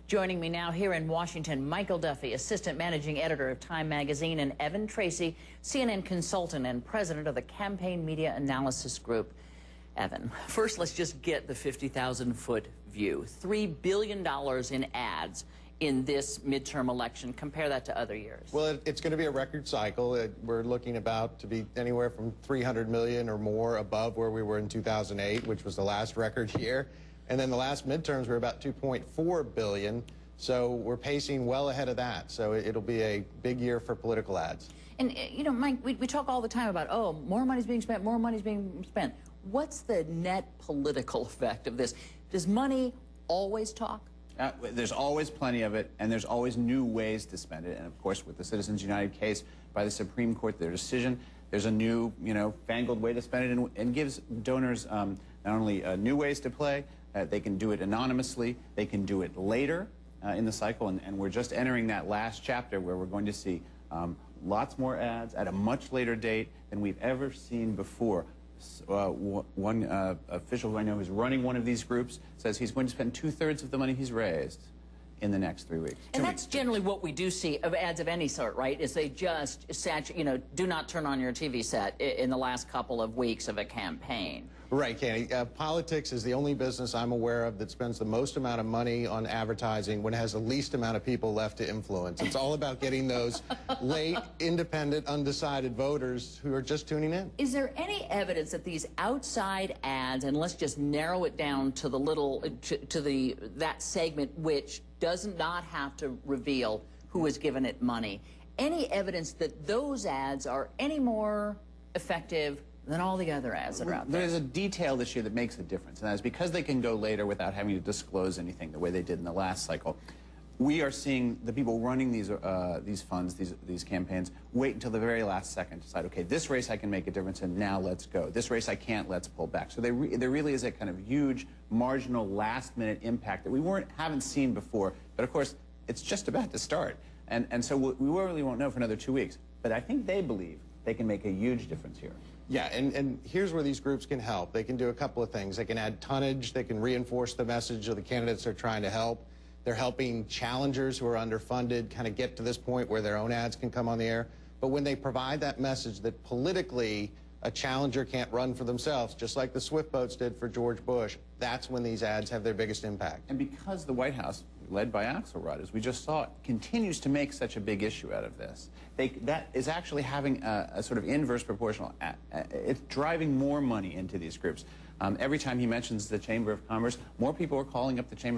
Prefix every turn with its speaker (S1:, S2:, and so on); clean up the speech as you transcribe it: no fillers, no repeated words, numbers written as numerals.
S1: Joining me now here in Washington, Michael Duffy, Assistant Managing Editor of Time Magazine, and Evan Tracey, CNN consultant and president of the Campaign Media Analysis Group. Evan, first let's just get the 50,000-foot view. $3 billion in ads in this midterm election. Compare that to other years.
S2: Well, it's going to be a record cycle. We're looking about to be anywhere from 300 million or more above where we were in 2008, which was the last record year. And then the last midterms were about 2.4 billion. So we're pacing well ahead of that. So it'll be a big year for political ads.
S1: And, you know, Mike, we talk all the time about, oh, more money's being spent, more money's being spent. What's the net political effect of this? Does money always talk?
S3: There's always plenty of it, and there's always new ways to spend it. And, of course, with the Citizens United case by the Supreme Court, their decision, there's a new, fangled way to spend it and gives donors not only new ways to play, they can do it anonymously, they can do it later in the cycle, and we're just entering that last chapter where we're going to see lots more ads at a much later date than we've ever seen before. One official who I know who's running one of these groups says he's going to spend 2/3 of the money he's raised in the next 3 weeks.
S1: And that's generally what we do see of ads of any sort, right? Is they just do not turn on your TV set in the last couple of weeks of a campaign.
S2: Right, Candy. Politics is the only business I'm aware of that spends the most amount of money on advertising when it has the least amount of people left to influence. It's all about getting those late, independent, undecided voters who are just tuning in.
S1: Is there any evidence that these outside ads, and let's just narrow it down to the that segment which does not have to reveal who has given it money, any evidence that those ads are any more effective than all the other ads that are out there?
S3: There's a detailed issue that makes a difference, and that is because they can go later without having to disclose anything the way they did in the last cycle. We are seeing the people running these funds, these campaigns, wait until the very last second to decide, okay, this race I can make a difference in, now let's go. This race I can't, let's pull back. So there really is a kind of huge, marginal, last-minute impact that we haven't seen before. But of course, it's just about to start. And so we really won't know for another 2 weeks. But I think they believe they can make a huge difference here.
S2: Yeah, and here's where these groups can help. They can do a couple of things. They can add tonnage. They can reinforce the message of the candidates they're trying to help. They're helping challengers who are underfunded kind of get to this point where their own ads can come on the air. But when they provide that message that politically a challenger can't run for themselves, just like the Swift boats did for George Bush, that's when these ads have their biggest impact.
S3: And because the White House, led by Axelrod, as we just saw, continues to make such a big issue out of this, that is actually having a sort of inverse proportional. It's driving more money into these groups. Every time he mentions the Chamber of Commerce, more people are calling up the Chamber